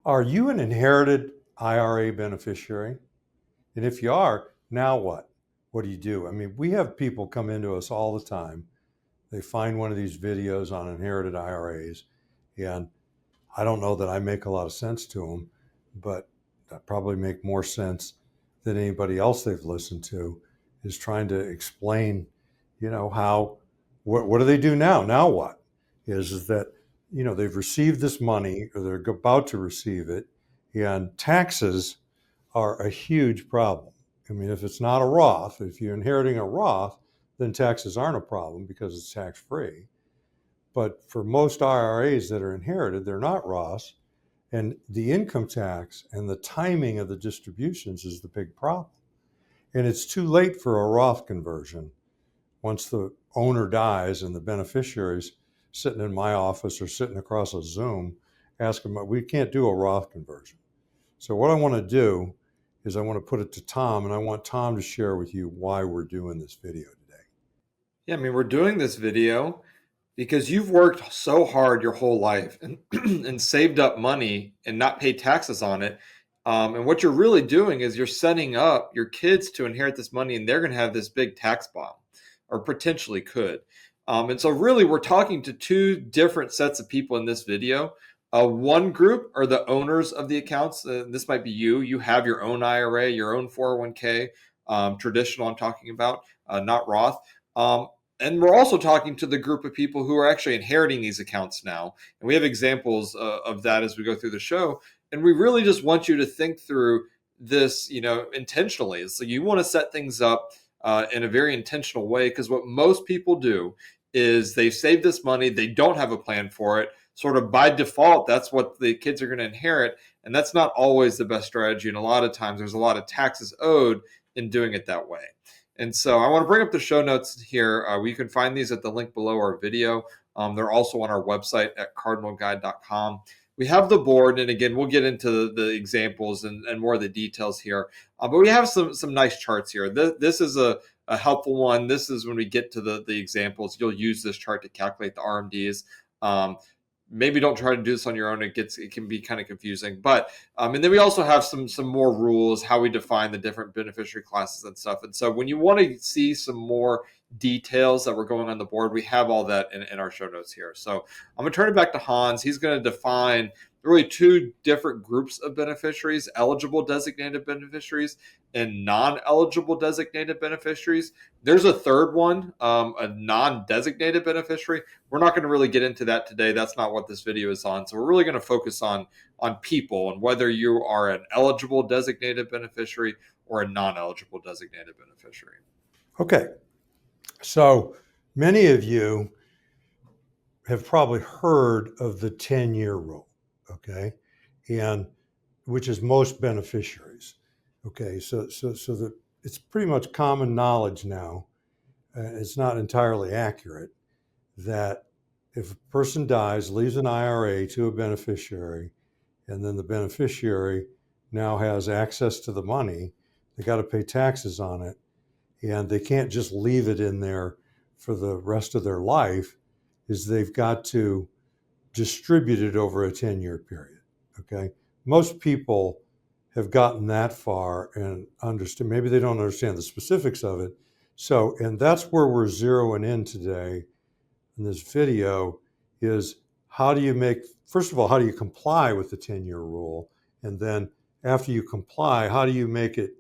Are you an inherited IRA beneficiary? And if you are, now what? What do you do? I mean, we have people come into us all the time. They find one of these videos on inherited IRAs, and I don't know that I make a lot of sense to them, but that probably make more sense than anybody else they've listened to is trying to explain, how what do they do now? Now what? Is that they've received this money or they're about to receive it, and taxes are a huge problem. I mean, if it's not a Roth, if you're inheriting a Roth, then taxes aren't a problem because it's tax free. But for most IRAs that are inherited, they're not Roths. And the income tax and the timing of the distributions is the big problem. And it's too late for a Roth conversion once the owner dies and the beneficiaries sitting in my office or sitting across a Zoom asking, we can't do a Roth conversion. So what I want to do is I want to put it to Tom, and I want Tom to share with you why we're doing this video today. Yeah, I mean, we're doing this video because you've worked so hard your whole life and, and saved up money and not paid taxes on it. And what you're really doing is you're setting up your kids to inherit this money, and they're going to have this big tax bomb, or potentially could. And so, really, we're talking to two different sets of people in this video. One group are the owners of the accounts. This might be you. You have your own IRA, your own 401k, traditional, I'm talking about, not Roth. And we're also talking to the group of people who are actually inheriting these accounts now. And we have examples of that as we go through the show. And we really just want you to think through this, intentionally. So you want to set things up in a very intentional way, because what most people do is they save this money, they don't have a plan for it. Sort of by default, that's what the kids are going to inherit. And that's not always the best strategy. And a lot of times there's a lot of taxes owed in doing it that way. And so I want to bring up the show notes here. You can find these at the link below our video. They're also on our website at cardinalguide.com. We have the board, and again, we'll get into the examples and more of the details here. But we have some nice charts here. This is a helpful one. This is when we get to the examples. You'll use this chart to calculate the RMDs. Maybe don't try to do this on your own. It can be kind of confusing. But and then we also have some more rules, how we define the different beneficiary classes and stuff. And so when you want to see some more details that we're going on the board, we have all that in our show notes here. So I'm going to turn it back to Hans. He's going to define really two different groups of beneficiaries: eligible designated beneficiaries and non-eligible designated beneficiaries. There's a third one, a non-designated beneficiary. We're not going to really get into that today. That's not what this video is on. So we're really going to focus on people and whether you are an eligible designated beneficiary or a non-eligible designated beneficiary. Okay, so many of you have probably heard of the 10-year rule, okay, and which is most beneficiaries. Okay, so that it's pretty much common knowledge now. It's not entirely accurate that if a person dies, leaves an IRA to a beneficiary, and then the beneficiary now has access to the money, they got to pay taxes on it, and they can't just leave it in there for the rest of their life. Is they've got to distribute it over a 10-year period. Okay, most people have gotten that far and understand. Maybe they don't understand the specifics of it. So, and that's where we're zeroing in today in this video is how do you first of all, how do you comply with the 10-year rule? And then after you comply, how do you make it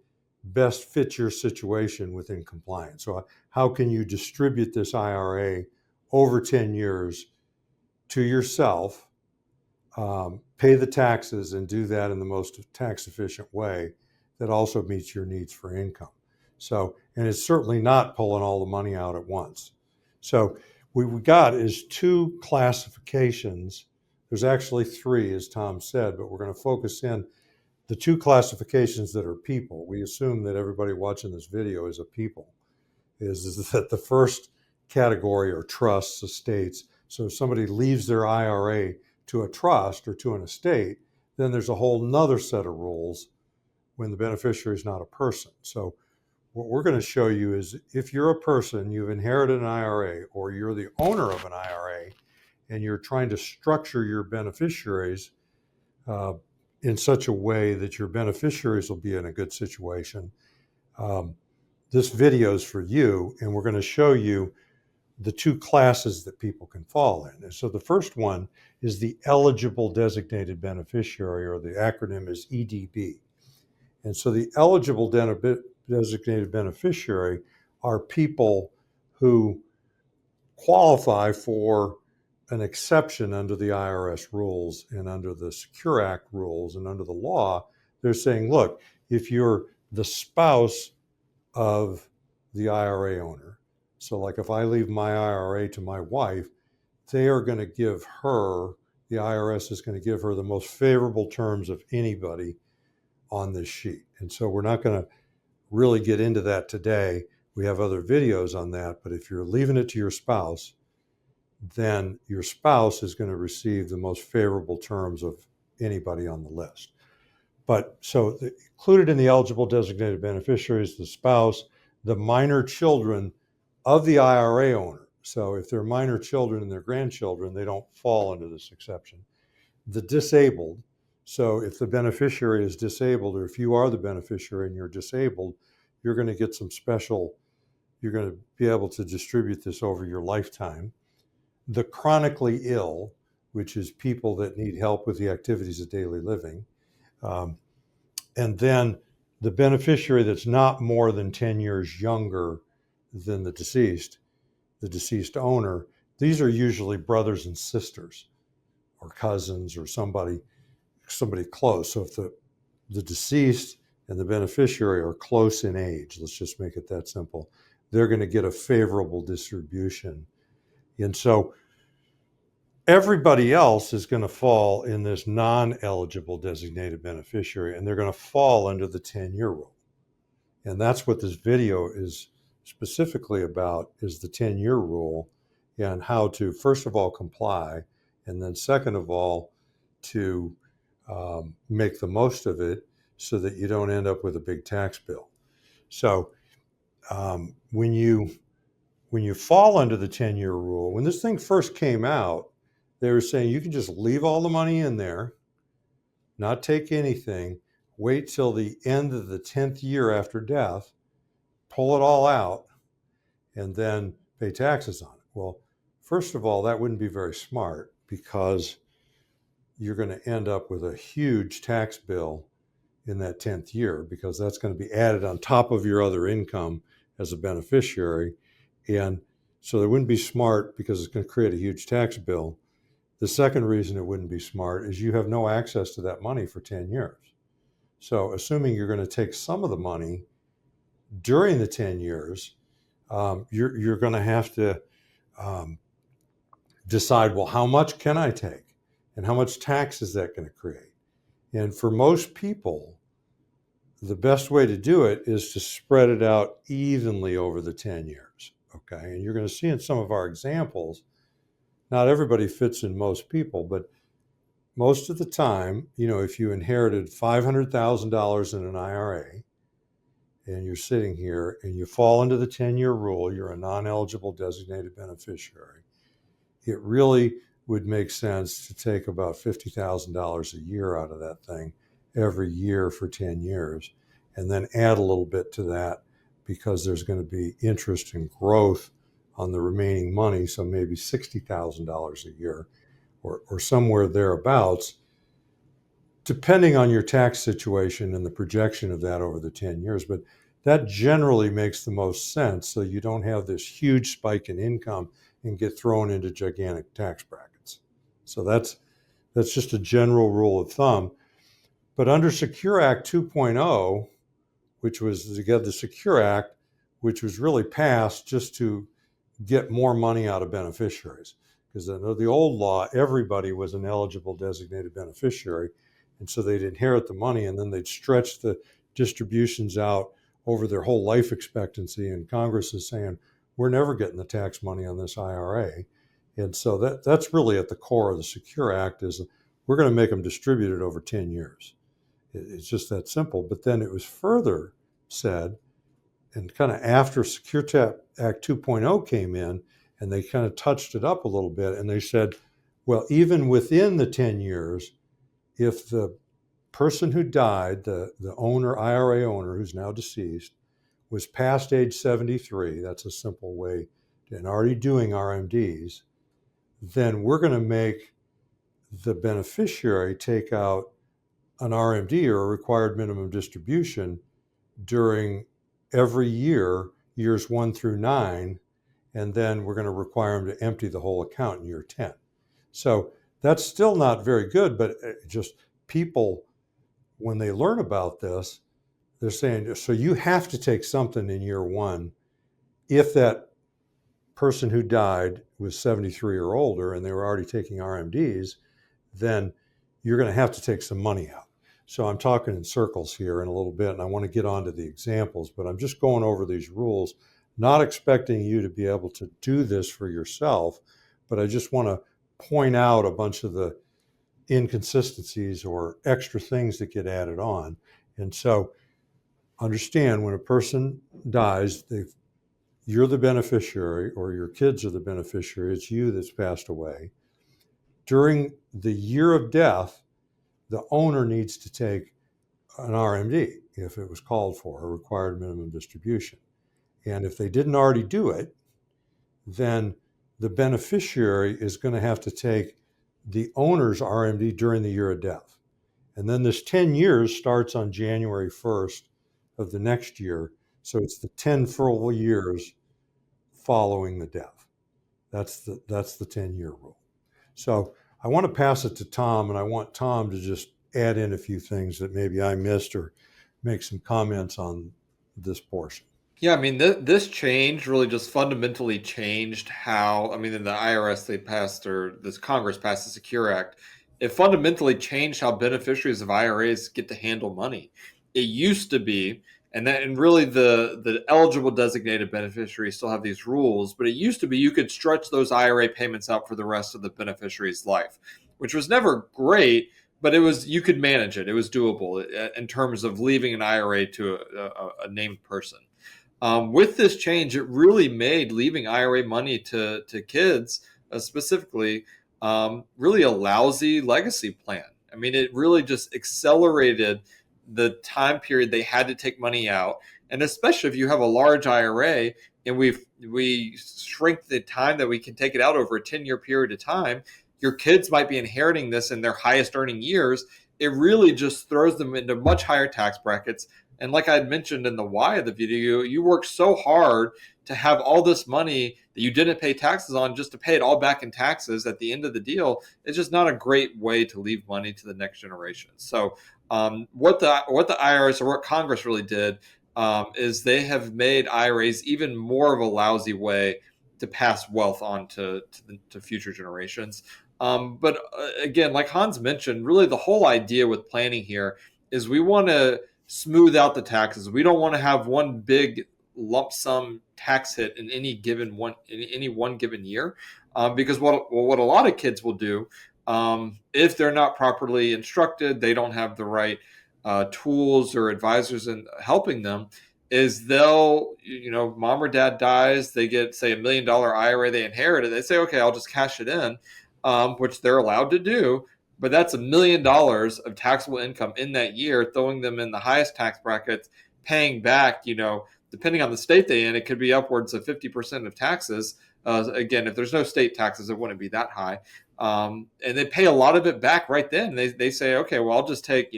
best fit your situation within compliance? So how can you distribute this IRA over 10 years to yourself, pay the taxes, and do that in the most tax efficient way that also meets your needs for income? So, and it's certainly not pulling all the money out at once. So what we got is two classifications. There's actually three, as Tom said, but we're going to focus in the two classifications that are people. We assume that everybody watching this video is a people. Is that the first category are trusts, estates. So if somebody leaves their IRA to a trust or to an estate, then there's a whole nother set of rules when the beneficiary is not a person. So what we're going to show you is if you're a person, you've inherited an IRA, or you're the owner of an IRA, and you're trying to structure your beneficiaries in such a way that your beneficiaries will be in a good situation. This video is for you, and we're going to show you the two classes that people can fall in. And so the first one is the eligible designated beneficiary, or the acronym is EDB. And so the eligible designated beneficiary are people who qualify for an exception under the IRS rules and under the Secure Act rules and under the law. They're saying, look, if you're the spouse of the IRA owner, so like if I leave my IRA to my wife, they are going to give her, the IRS is going to give her the most favorable terms of anybody on this sheet. And so we're not going to really get into that today. We have other videos on that, but if you're leaving it to your spouse, then your spouse is going to receive the most favorable terms of anybody on the list. But so included in the eligible designated beneficiaries, the spouse, the minor children of the IRA owner. So if they're minor children and their grandchildren, they don't fall under this exception. The disabled. So if the beneficiary is disabled, or if you are the beneficiary and you're disabled, you're going to get some special, you're going to be able to distribute this over your lifetime. The chronically ill, which is people that need help with the activities of daily living. And then the beneficiary that's not more than 10 years younger than the deceased owner. These are usually brothers and sisters or cousins or somebody close. So if the deceased and the beneficiary are close in age, let's just make it that simple, they're going to get a favorable distribution. And so everybody else is going to fall in this non-eligible designated beneficiary, and they're going to fall under the 10-year rule. And that's what this video is specifically about, is the 10-year rule and how to, first of all, comply, and then second of all, to make the most of it so that you don't end up with a big tax bill. So when you fall under the 10-year rule, when this thing first came out, they were saying you can just leave all the money in there, not take anything, wait till the end of the 10th year after death, pull it all out, and then pay taxes on it. Well, first of all, that wouldn't be very smart, because you're going to end up with a huge tax bill in that 10th year, because that's going to be added on top of your other income as a beneficiary. And so it wouldn't be smart, because it's going to create a huge tax bill. The second reason it wouldn't be smart is you have no access to that money for 10 years. So assuming you're going to take some of the money during the 10 years, you're going to have to decide, well, how much can I take? And how much tax is that going to create? And for most people, the best way to do it is to spread it out evenly over the 10 years. Okay. And you're going to see in some of our examples, not everybody fits in most people, but most of the time, if you inherited $500,000 in an IRA and you're sitting here and you fall into the 10-year rule, you're a non-eligible designated beneficiary, it really would make sense to take about $50,000 a year out of that thing every year for 10 years, and then add a little bit to that, because there's going to be interest and growth on the remaining money. So maybe $60,000 a year or somewhere thereabouts, depending on your tax situation and the projection of that over the 10 years. But that generally makes the most sense, so you don't have this huge spike in income and get thrown into gigantic tax brackets. So that's just a general rule of thumb. But under Secure Act 2.0, which was the Secure Act, which was really passed just to get more money out of beneficiaries, because under the old law, everybody was an eligible designated beneficiary, and so they'd inherit the money, and then they'd stretch the distributions out over their whole life expectancy. And Congress is saying, we're never getting the tax money on this IRA. And so that's really at the core of the Secure Act, is we're going to make them distributed over 10 years. It's just that simple. But then it was further said, and kind of after Secure Act 2.0 came in, and they kind of touched it up a little bit, and they said, well, even within the 10 years, if the person who died, the owner, IRA owner, who's now deceased, was past age 73, that's a simple way, and already doing RMDs, then we're going to make the beneficiary take out an RMD, or a required minimum distribution, during every year, years 1 through 9, and then we're going to require them to empty the whole account in year 10. So that's still not very good, but just people, when they learn about this, they're saying, so you have to take something in year 1 if that person who died was 73 or older and they were already taking RMDs, then you're going to have to take some money out. So I'm talking in circles here in a little bit, and I want to get on to the examples, but I'm just going over these rules, not expecting you to be able to do this for yourself, but I just want to point out a bunch of the inconsistencies or extra things that get added on. And so understand, when a person dies, you're the beneficiary, or your kids are the beneficiary. It's you that's passed away. During the year of death, the owner needs to take an RMD if it was called for, a required minimum distribution. And if they didn't already do it, then the beneficiary is going to have to take the owner's RMD during the year of death. And then this 10 years starts on January 1st of the next year. So it's the 10 full years following the death. That's the 10-year rule. So I want to pass it to Tom, and I want Tom to just add in a few things that maybe I missed, or make some comments on this portion. Yeah, I mean, this change really just fundamentally changed how, I mean, in the IRS, they passed, or this Congress passed the Secure Act. It fundamentally changed how beneficiaries of IRAs get to handle money. It used to be, and really the eligible designated beneficiaries still have these rules, but it used to be you could stretch those IRA payments out for the rest of the beneficiary's life, which was never great, but you could manage it. It was doable in terms of leaving an IRA to a named person. With this change, it really made leaving IRA money to kids specifically really a lousy legacy plan. I mean, it really just accelerated the time period they had to take money out. And especially if you have a large IRA and we shrink the time that we can take it out over a 10-year period of time, your kids might be inheriting this in their highest earning years. It really just throws them into much higher tax brackets. And like I had mentioned in the why of the video, you worked so hard to have all this money that you didn't pay taxes on, just to pay it all back in taxes at the end of the deal. It's just not a great way to leave money to the next generation. So what the IRS, or what Congress really did, is they have made IRAs even more of a lousy way to pass wealth on to future generations. But again, like Hans mentioned, really the whole idea with planning here is we want to smooth out the taxes. We don't want to have one big lump sum tax hit in any one given year, because what a lot of kids will do, if they're not properly instructed, they don't have the right tools or advisors in helping them, is they'll, mom or dad dies, they get, say, $1 million IRA they inherited, they say, okay, I'll just cash it in, which they're allowed to do. But that's $1 million of taxable income in that year, throwing them in the highest tax brackets, paying back, depending on the state they in, it could be upwards of 50% of taxes. Again, if there's no state taxes, it wouldn't be that high. And they pay a lot of it back right then. They say, okay, well, I'll just take,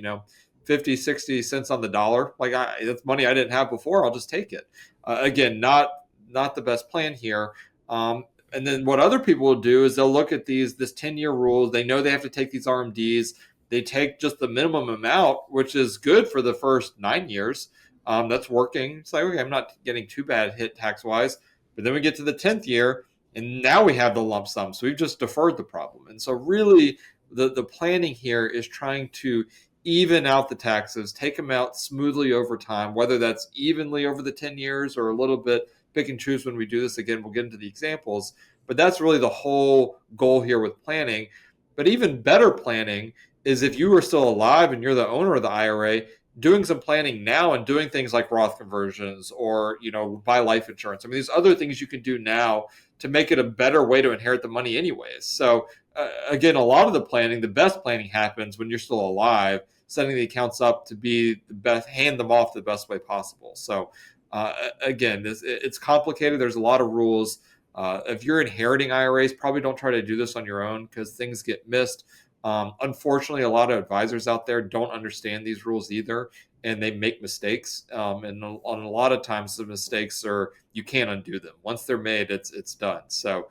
50, 60 cents on the dollar. Like, that's money I didn't have before. I'll just take it. Again, not the best plan here. And then what other people will do is they'll look at this 10-year rules. They know they have to take these RMDs. They take just the minimum amount, which is good for the first 9 years. That's working. It's like, okay, I'm not getting too bad hit tax-wise. But then we get to the 10th year, and now we have the lump sum. So we've just deferred the problem. And so really the planning here is trying to even out the taxes, take them out smoothly over time, whether that's evenly over the 10 years or a little bit pick and choose when we do this. Again, we'll get into the examples, but that's really the whole goal here with planning. But even better planning is if you are still alive and you're the owner of the IRA, doing some planning now and doing things like Roth conversions or, buy life insurance. I mean, there's other things you can do now to make it a better way to inherit the money anyways. So again, a lot of the best planning happens when you're still alive. setting the accounts up to be the best, hand them off the best way possible. So again, it's complicated. There's a lot of rules. If you're inheriting IRAs, probably don't try to do this on your own because things get missed. Unfortunately, a lot of advisors out there don't understand these rules either, and they make mistakes. And on a lot of times, the mistakes are, you can't undo them. Once they're made, it's done. So,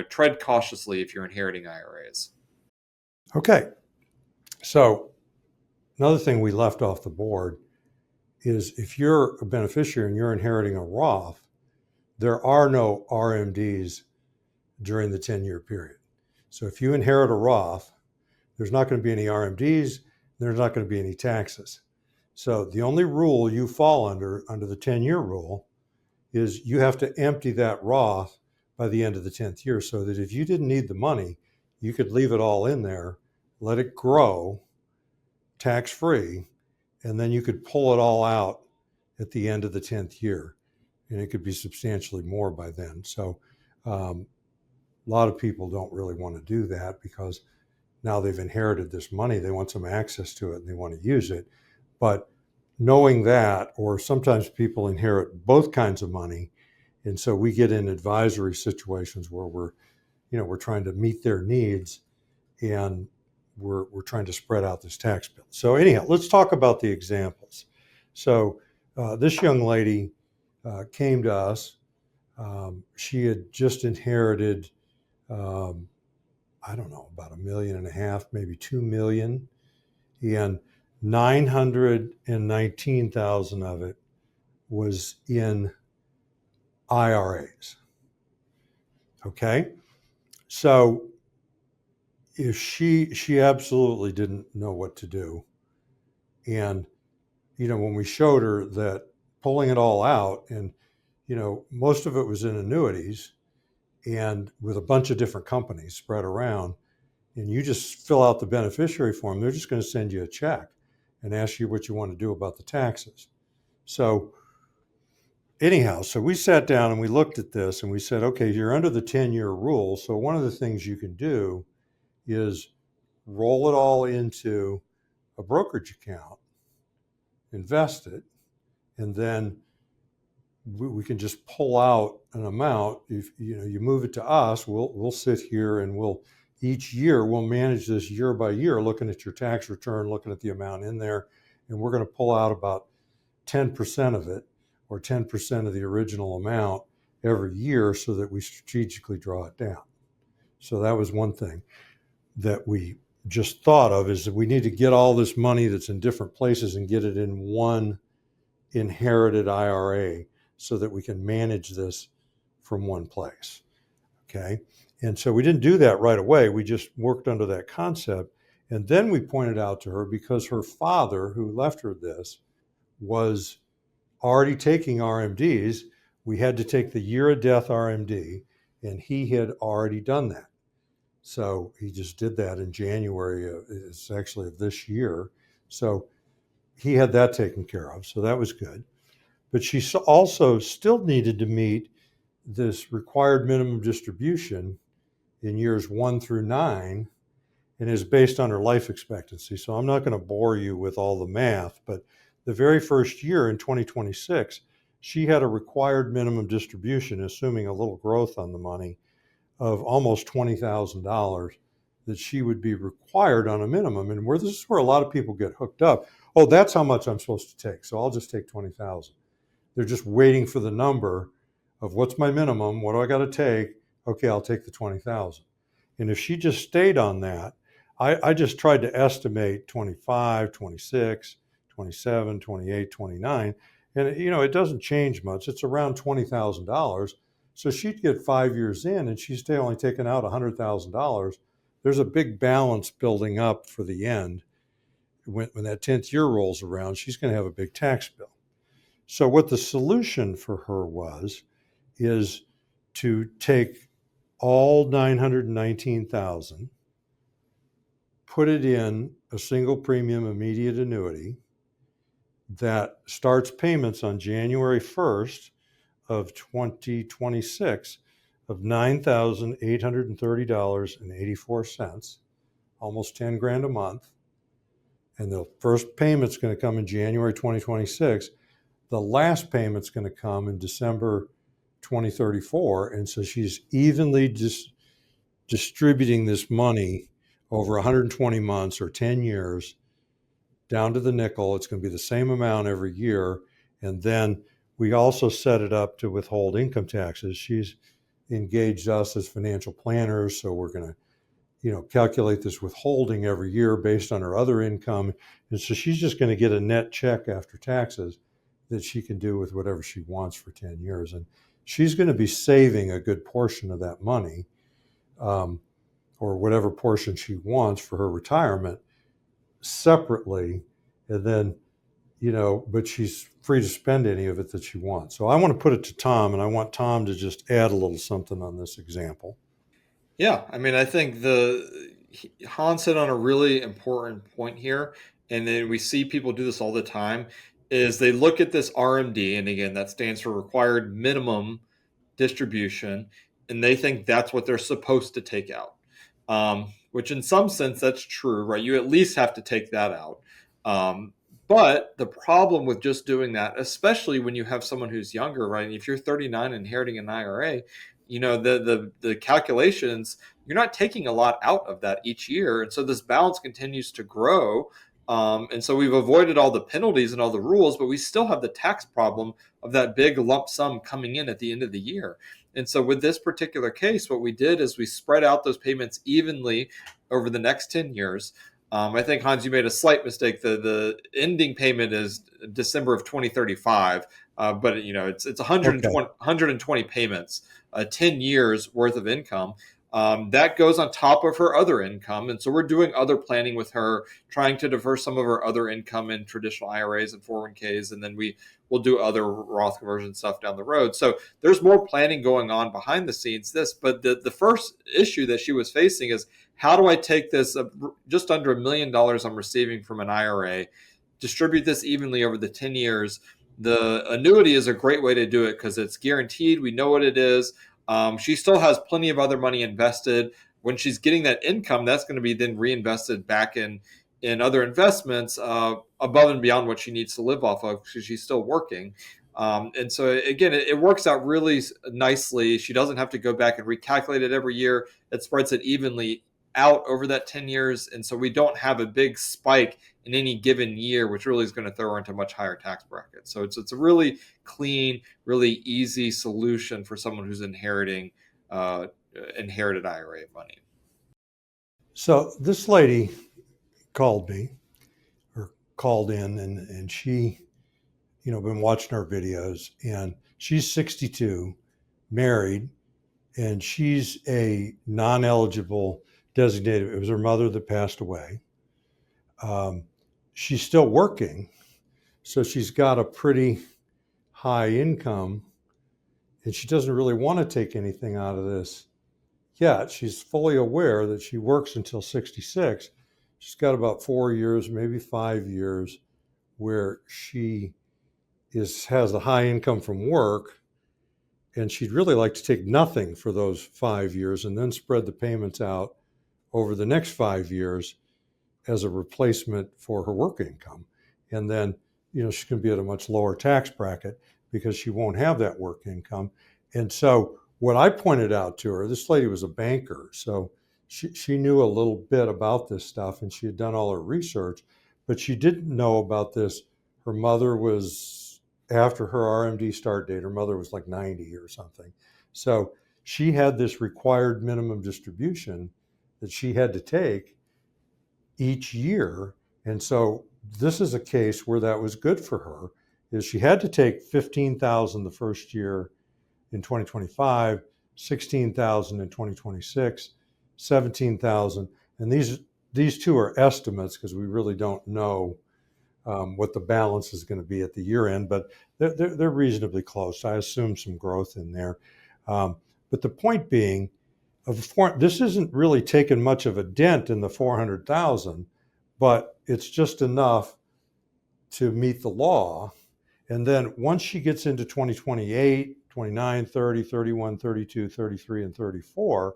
tread cautiously if you're inheriting IRAs. Okay. So another thing we left off the board is if you're a beneficiary and you're inheriting a Roth, there are no RMDs during the 10-year period. So if you inherit a Roth, there's not going to be any RMDs, there's not going to be any taxes. So the only rule you fall under the 10-year rule is you have to empty that Roth by the end of the 10th year, so that if you didn't need the money, you could leave it all in there, let it grow tax-free, and then you could pull it all out at the end of the 10th year, and it could be substantially more by then. So a lot of people don't really want to do that because now they've inherited this money, they want some access to it and they want to use it. But knowing that, or sometimes people inherit both kinds of money, and so we get in advisory situations where we're trying to meet their needs, and we're trying to spread out this tax bill. So anyhow, let's talk about the examples. So this young lady came to us. She had just inherited, I don't know, about $1.5 million, maybe 2 million, and 919,000 of it was in IRAs. Okay, so if she absolutely didn't know what to do, and when we showed her that pulling it all out, and most of it was in annuities and with a bunch of different companies spread around, and you just fill out the beneficiary form, they're just going to send you a check and ask you what you want to do about the taxes. So anyhow, so we sat down and we looked at this and we said, okay, you're under the 10-year rule. So one of the things you can do is roll it all into a brokerage account, invest it, and then we can just pull out an amount. If you move it to us, we'll sit here and each year we'll manage this year by year, looking at your tax return, looking at the amount in there, and we're going to pull out about 10% of it, or 10% of the original amount every year, so that we strategically draw it down. So that was one thing that we just thought of, is that we need to get all this money that's in different places and get it in one inherited IRA so that we can manage this from one place. Okay. And so we didn't do that right away. We just worked under that concept. And then we pointed out to her, because her father, who left her this, was already taking RMDs, we had to take the year of death RMD, and he had already done that. So he just did that in January. It's actually of this year. So he had that taken care of. So that was good. But she also still needed to meet this required minimum distribution in years 1 through 9, and is based on her life expectancy. So I'm not going to bore you with all the math, but the very first year in 2026, she had a required minimum distribution, assuming a little growth on the money, of almost $20,000 that she would be required on a minimum. And this is where a lot of people get hooked up. Oh, that's how much I'm supposed to take, so I'll just take 20,000. They're just waiting for the number of what's my minimum, what do I got to take? Okay, I'll take the 20,000. And if she just stayed on that, I just tried to estimate 25, 26, 27, 28, 29. And it doesn't change much. It's around $20,000. So she'd get 5 years in and she's still only taking out $100,000. There's a big balance building up for the end. When that 10th year rolls around, she's going to have a big tax bill. So what the solution for her is to take all 919,000, put it in a single premium immediate annuity that starts payments on January 1st of 2026 of $9,830.84, almost 10 grand a month. and the first payment's going to come in January 2026. The last payment's going to come in December 2034. And so she's evenly distributing this money over 120 months or 10 years down to the nickel. It's going to be the same amount every year. And then we also set it up to withhold income taxes. She's engaged us as financial planners. So we're going to, calculate this withholding every year based on her other income. And so she's just going to get a net check after taxes that she can do with whatever she wants for 10 years. And she's going to be saving a good portion of that money, or whatever portion she wants for her retirement separately. And then, but she's free to spend any of it that she wants. So I want to put it to Tom, and I want Tom to just add a little something on this example. Yeah, I mean, I think Hans hit on a really important point here, and then we see people do this all the time, is they look at this RMD, and again, that stands for required minimum distribution, and they think that's what they're supposed to take out. Which in some sense, that's true, right? You at least have to take that out. But the problem with just doing that, especially when you have someone who's younger, right? If you're 39 inheriting an IRA, the calculations, you're not taking a lot out of that each year. And so this balance continues to grow. And so we've avoided all the penalties and all the rules, but we still have the tax problem of that big lump sum coming in at the end of the year. And so with this particular case, what we did is we spread out those payments evenly over the next 10 years. I think, Hans, you made a slight mistake. The ending payment is December of 2035, but it's 120 payments, 10 years worth of income. That goes on top of her other income. And so we're doing other planning with her, trying to defer some of her other income in traditional IRAs and 401ks. And then we'll do other Roth conversion stuff down the road. So there's more planning going on behind the scenes. But the first issue that she was facing is, how do I take this just under $1 million I'm receiving from an IRA, distribute this evenly over the 10 years? The annuity is a great way to do it because it's guaranteed. We know what it is. She still has plenty of other money invested. When she's getting that income, that's going to be then reinvested back in other investments above and beyond what she needs to live off of, because she's still working. And so again, it works out really nicely. She doesn't have to go back and recalculate it every year. It spreads it evenly out over that 10 years. And so we don't have a big spike in any given year, which really is going to throw her into a much higher tax bracket. So it's a really clean, really easy solution for someone who's inherited IRA money. So this lady called me, or called in, and she, been watching our videos, and she's 62, married, and she's a non-eligible designated. It was her mother that passed away. She's still working, so she's got a pretty high income, and she doesn't really want to take anything out of this yet. She's fully aware that she works until 66. She's got about 4 years, maybe 5 years, where she has a high income from work, and she'd really like to take nothing for those 5 years and then spread the payments out over the next 5 years as a replacement for her work income. And then, she's going to be at a much lower tax bracket because she won't have that work income. And so what I pointed out to her, this lady was a banker, so she knew a little bit about this stuff, and she had done all her research, but she didn't know about this. Her mother was, after her RMD start date, her mother was like 90 or something. So she had this required minimum distribution that she had to take each year. And so this is a case where that was good for her, is she had to take 15,000 the first year in 2025, 16,000 in 2026, 17,000. And these two are estimates because we really don't know what the balance is going to be at the year end, but they're reasonably close. I assume some growth in there. But the point being, this isn't really taking much of a dent in the 400,000, but it's just enough to meet the law. And then once she gets into 2028, 29, 30, 31, 32, 33, and 34,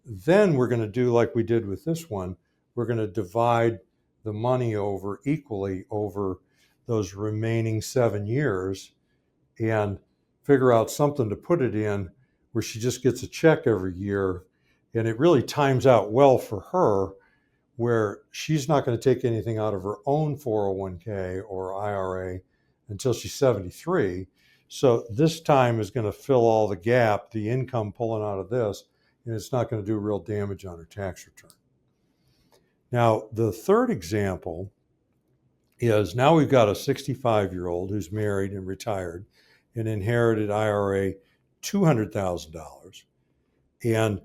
then we're going to do like we did with this one. We're going to divide the money over equally over those remaining 7 years and figure out something to put it in where she just gets a check every year. And it really times out well for her, where she's not going to take anything out of her own 401k or IRA until she's 73. So this time is going to fill all the gap, the income pulling out of this, and it's not going to do real damage on her tax return. Now, the third example is now we've got a 65-year-old who's married and retired and inherited IRA $200,000. And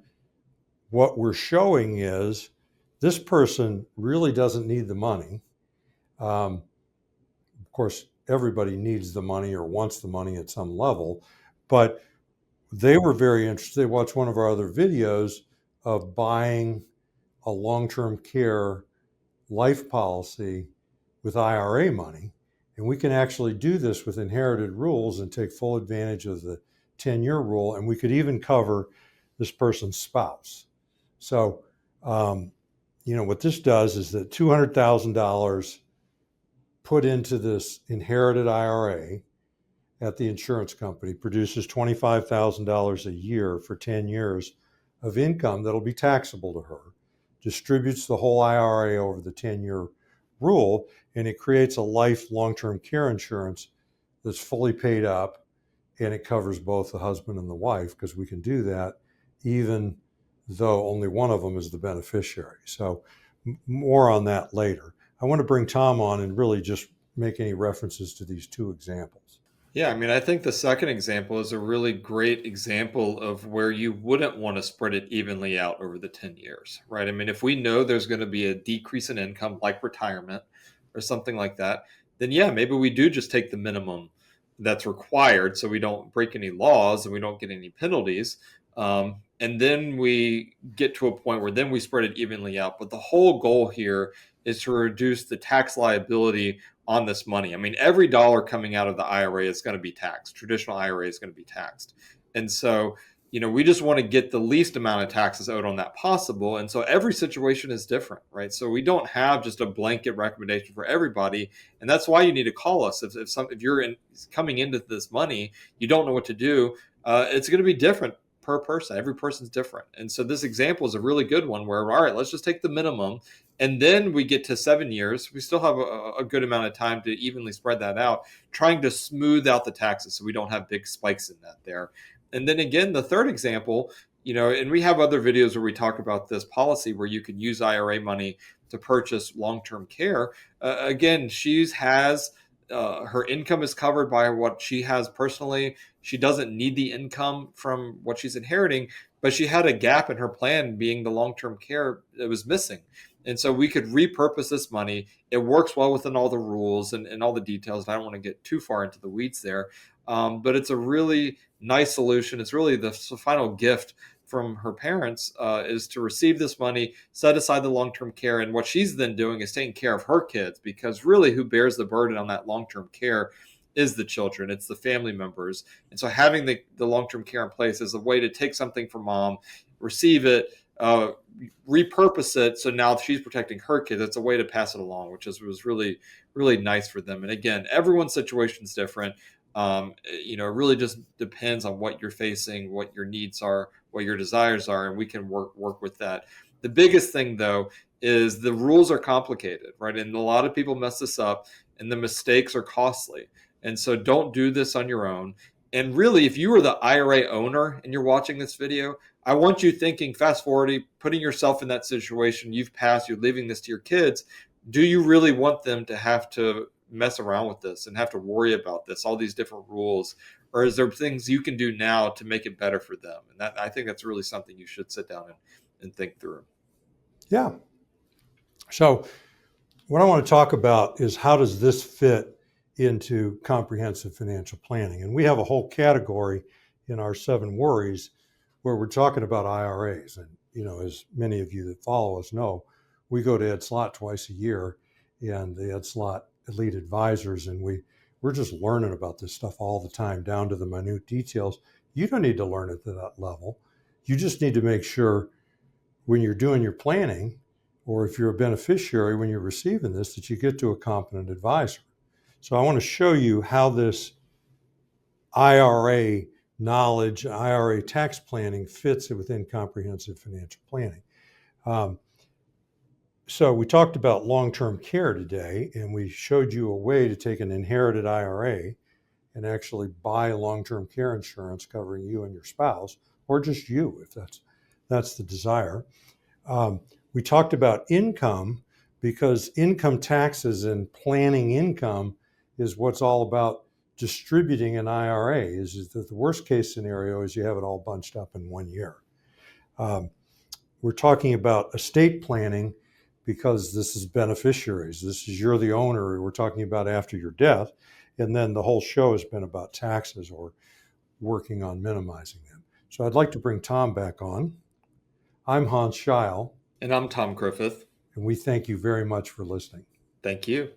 what we're showing is this person really doesn't need the money. Of course, everybody needs the money or wants the money at some level, but they were very interested. They watched one of our other videos of buying a long-term care life policy with IRA money. And we can actually do this with inherited rules and take full advantage of the 10-year rule. And we could even cover this person's spouse. So, what this does is that $200,000 put into this inherited IRA at the insurance company produces $25,000 a year for 10 years of income that'll be taxable to her, distributes the whole IRA over the 10-year rule, and it creates a life long-term care insurance that's fully paid up, and it covers both the husband and the wife, because we can do that even though only one of them is the beneficiary. So more on that later. I want to bring Tom on and really just make any references to these two examples. Yeah, I mean, I think the second example is a really great example of where you wouldn't want to spread it evenly out over the 10 years, right? I mean, if we know there's going to be a decrease in income like retirement or something like that, then yeah, maybe we do just take the minimum that's required so we don't break any laws and we don't get any penalties. And then we get to a point where then we spread it evenly out. But the whole goal here is to reduce the tax liability on this money. I mean, every dollar coming out of the IRA is going to be taxed. Traditional IRA is going to be taxed. And so, we just want to get the least amount of taxes owed on that possible. And so every situation is different, right? So we don't have just a blanket recommendation for everybody. And that's why you need to call us. If you're coming into this money, you don't know what to do, it's going to be different per person. Every person's different. And so this example is a really good one where, all right, let's just take the minimum. And then we get to 7 years. We still have a good amount of time to evenly spread that out, trying to smooth out the taxes so we don't have big spikes in that there. And then again, the third example, and we have other videos where we talk about this policy where you can use IRA money to purchase long-term care. Again, her income is covered by what she has personally. She doesn't need the income from what she's inheriting, but she had a gap in her plan being the long-term care that was missing. And so we could repurpose this money. It works well within all the rules and all the details. I don't want to get too far into the weeds there, but it's a really nice solution. It's really the final gift from her parents is to receive this money, set aside the long-term care. And what she's then doing is taking care of her kids, because really who bears the burden on that long-term care is the children. It's the family members. And so having the long-term care in place is a way to take something from mom, receive it, repurpose it. So now she's protecting her kids. It's a way to pass it along, which was really, really nice for them. And again, everyone's situation is different. It really just depends on what you're facing, what your needs are, what your desires are, and we can work with that. The biggest thing, though, is the rules are complicated, right? And a lot of people mess this up, and the mistakes are costly. And so don't do this on your own. And really, if you are the IRA owner and you're watching this video, I want you thinking, fast forwarding, putting yourself in that situation. You've passed, you're leaving this to your kids. Do you really want them to have to mess around with this and have to worry about this, all these different rules? Or is there things you can do now to make it better for them? And I think that's really something you should sit down and think through. Yeah. So what I want to talk about is, how does this fit into comprehensive financial planning? And we have a whole category in our 7 worries where we're talking about IRAs. And, as many of you that follow us know, we go to Ed Slott twice a year, and the Ed Slott Elite Advisors, and we're just learning about this stuff all the time, down to the minute details. You don't need to learn it to that level. You just need to make sure when you're doing your planning or if you're a beneficiary when you're receiving this, that you get to a competent advisor. So I want to show you how this IRA knowledge, IRA tax planning fits within comprehensive financial planning. So we talked about long-term care today, and we showed you a way to take an inherited IRA and actually buy long-term care insurance covering you and your spouse, or just you, if that's the desire. We talked about income, because income taxes and planning income is what's all about distributing an IRA. Is that the worst case scenario is you have it all bunched up in 1 year. We're talking about estate planning, because this is beneficiaries. This is, you're the owner. We're talking about after your death. And then the whole show has been about taxes or working on minimizing them. So I'd like to bring Tom back on. I'm Hans Scheil. And I'm Tom Griffith. And we thank you very much for listening. Thank you.